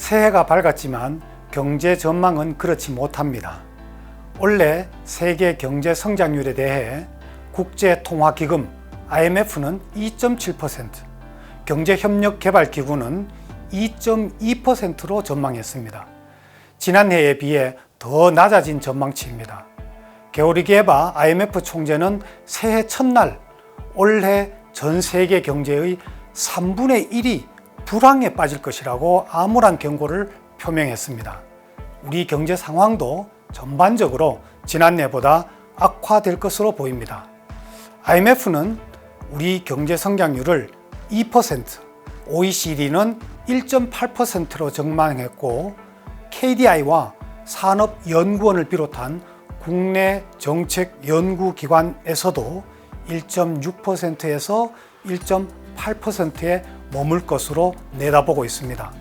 새해가 밝았지만 경제 전망은 그렇지 못합니다. 올해 세계 경제 성장률에 대해 국제통화기금 IMF는 2.7%, 경제협력개발기구는 2.2%로 전망했습니다. 지난해에 비해 더 낮아진 전망치입니다. 게오르기에바 IMF 총재는 새해 첫날 올해 전 세계 경제의 3분의 1이 불황에 빠질 것이라고 암울한 경고를 표명했습니다. 우리 경제 상황도 전반적으로 지난해보다 악화될 것으로 보입니다. IMF는 우리 경제 성장률을 2%, OECD는 1.8%로 전망했고 KDI와 산업연구원을 비롯한 국내 정책연구기관에서도 1.6%에서 1.8%에 머물 것으로 내다보고 있습니다.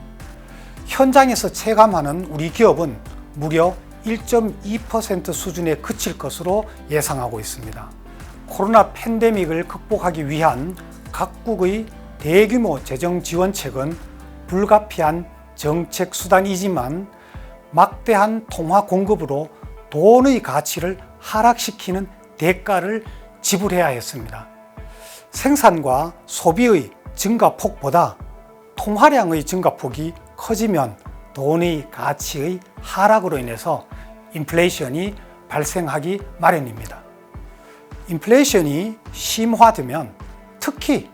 현장에서 체감하는 우리 기업은 무려 1.2% 수준에 그칠 것으로 예상하고 있습니다. 코로나 팬데믹을 극복하기 위한 각국의 대규모 재정 지원책은 불가피한 정책 수단이지만 막대한 통화 공급으로 돈의 가치를 하락시키는 대가를 지불해야 했습니다. 생산과 소비의 증가폭보다 통화량의 증가폭이 커지면 돈의 가치의 하락으로 인해서 인플레이션이 발생하기 마련입니다. 인플레이션이 심화되면 특히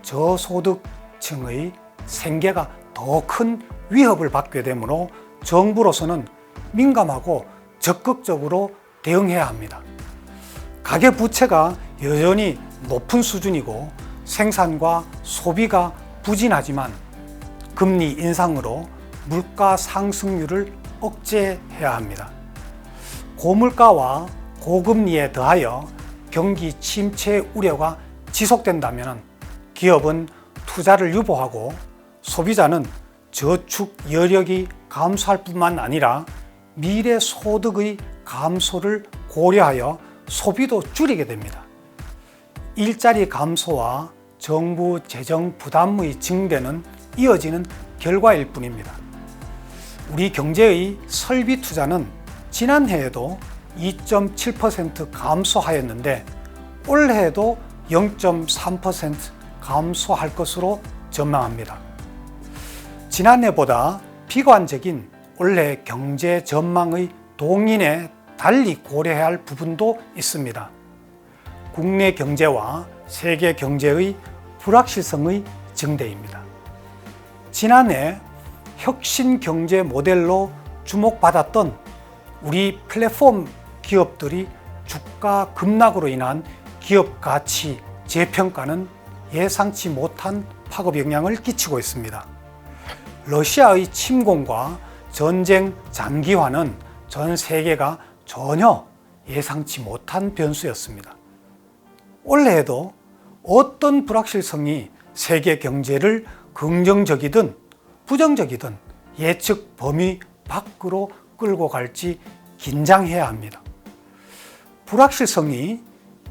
저소득층의 생계가 더 큰 위협을 받게 되므로 정부로서는 민감하고 적극적으로 대응해야 합니다. 가계부채가 여전히 높은 수준이고 생산과 소비가 부진하지만 금리 인상으로 물가 상승률을 억제해야 합니다. 고물가와 고금리에 더하여 경기 침체 우려가 지속된다면 기업은 투자를 유보하고 소비자는 저축 여력이 감소할 뿐만 아니라 미래 소득의 감소를 고려하여 소비도 줄이게 됩니다. 일자리 감소와 정부 재정 부담의 증대는 이어지는 결과일 뿐입니다. 우리 경제의 설비 투자는 지난해에도 2.7% 감소하였는데 올해에도 0.3% 감소할 것으로 전망합니다. 지난해보다 비관적인 올해 경제 전망의 동인에 달리 고려해야 할 부분도 있습니다. 국내 경제와 세계 경제의 불확실성의 증대입니다. 지난해 혁신 경제 모델로 주목받았던 우리 플랫폼 기업들이 주가 급락으로 인한 기업 가치 재평가는 예상치 못한 파급 영향을 끼치고 있습니다. 러시아의 침공과 전쟁 장기화는 전 세계가 전혀 예상치 못한 변수였습니다. 올해에도 어떤 불확실성이 세계 경제를 긍정적이든 부정적이든 예측 범위 밖으로 끌고 갈지 긴장해야 합니다. 불확실성이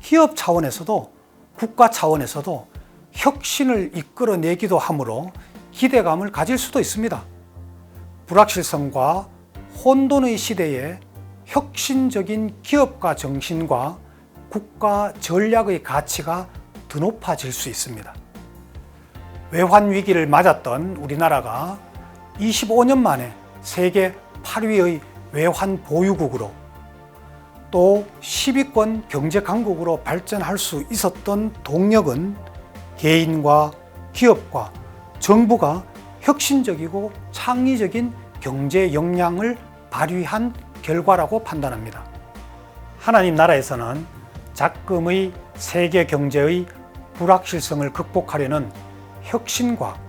기업 차원에서도 국가 차원에서도 혁신을 이끌어내기도 하므로 기대감을 가질 수도 있습니다. 불확실성과 혼돈의 시대에 혁신적인 기업가 정신과 국가 전략의 가치가 드높아질 수 있습니다. 외환 위기를 맞았던 우리나라가 25년 만에 세계 8위의 외환 보유국으로 또 10위권 경제 강국으로 발전할 수 있었던 동력은 개인과 기업과 정부가 혁신적이고 창의적인 경제 역량을 발휘한 결과라고 판단합니다. 하나님 나라에서는 작금의 세계 경제의 불확실성을 극복하려는 혁신과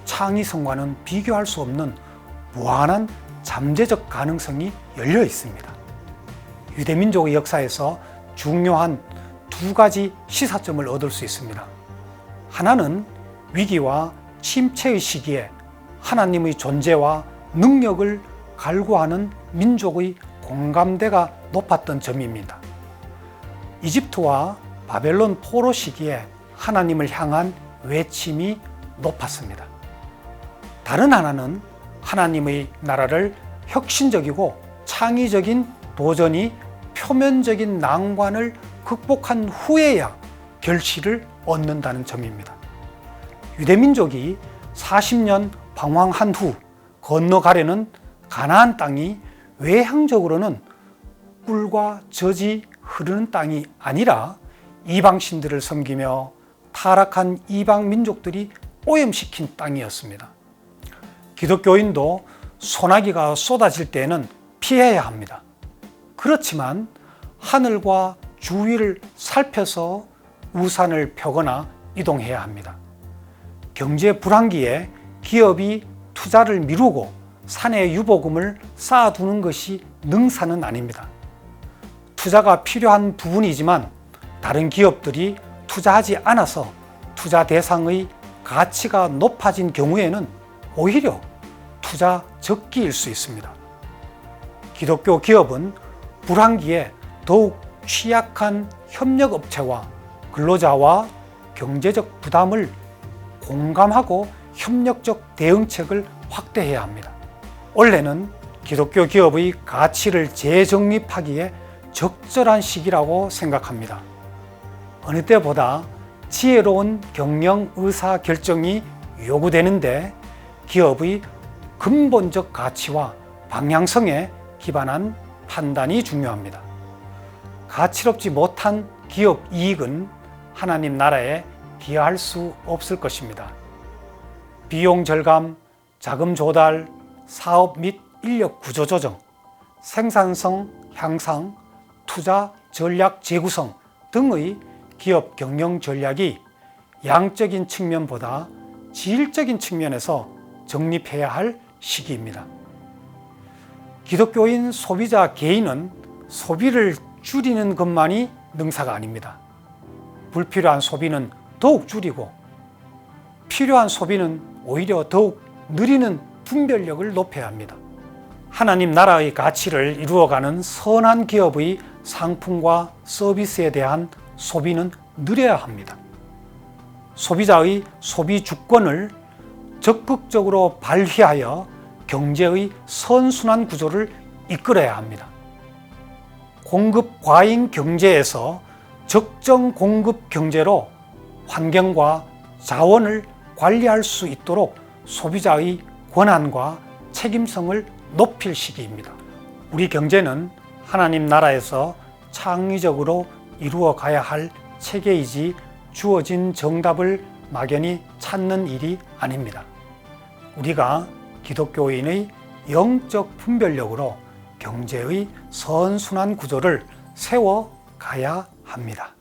창의성과는 비교할 수 없는 무한한 잠재적 가능성이 열려 있습니다. 유대민족의 역사에서 중요한 두 가지 시사점을 얻을 수 있습니다. 하나는 위기와 침체의 시기에 하나님의 존재와 능력을 갈구하는 민족의 공감대가 높았던 점입니다. 이집트와 바벨론 포로 시기에 하나님을 향한 외침이 높았습니다. 다른 하나는 하나님의 나라를 혁신적이고 창의적인 도전이 표면적인 난관을 극복한 후에야 결실을 얻는다는 점입니다. 유대민족이 40년 방황한 후 건너가려는 가나안 땅이 외향적으로는 꿀과 젖이 흐르는 땅이 아니라 이방신들을 섬기며 타락한 이방 민족들이 오염시킨 땅이었습니다. 기독교인도 소나기가 쏟아질 때에는 피해야 합니다. 그렇지만 하늘과 주위를 살펴서 우산을 펴거나 이동해야 합니다. 경제 불황기에 기업이 투자를 미루고 산에 유보금을 쌓아두는 것이 능사는 아닙니다. 투자가 필요한 부분이지만 다른 기업들이 투자하지 않아서 투자 대상의 가치가 높아진 경우에는 오히려 투자 적기일 수 있습니다. 기독교 기업은 불황기에 더욱 취약한 협력업체와 근로자와 경제적 부담을 공감하고 협력적 대응책을 확대해야 합니다. 올해는 기독교 기업의 가치를 재정립하기에 적절한 시기라고 생각합니다. 어느 때보다 지혜로운 경영 의사 결정이 요구되는데 기업의 근본적 가치와 방향성에 기반한 판단이 중요합니다. 가치롭지 못한 기업 이익은 하나님 나라에 기여할 수 없을 것입니다. 비용 절감, 자금 조달, 사업 및 인력 구조 조정, 생산성 향상, 투자 전략 재구성 등의 기업 경영 전략이 양적인 측면보다 질적인 측면에서 정립해야 할 시기입니다. 기독교인 소비자 개인은 소비를 줄이는 것만이 능사가 아닙니다. 불필요한 소비는 더욱 줄이고 필요한 소비는 오히려 더욱 늘리는 분별력을 높여야 합니다. 하나님 나라의 가치를 이루어가는 선한 기업의 상품과 서비스에 대한 소비는 늘려야 합니다. 소비자의 소비 주권을 적극적으로 발휘하여 경제의 선순환 구조를 이끌어야 합니다. 공급 과잉 경제에서 적정 공급 경제로 환경과 자원을 관리할 수 있도록 소비자의 권한과 책임성을 높일 시기입니다. 우리 경제는 하나님 나라에서 창의적으로 이루어 가야 할 체계이지 주어진 정답을 막연히 찾는 일이 아닙니다. 우리가 기독교인의 영적 분별력으로 경제의 선순환 구조를 세워 가야 합니다.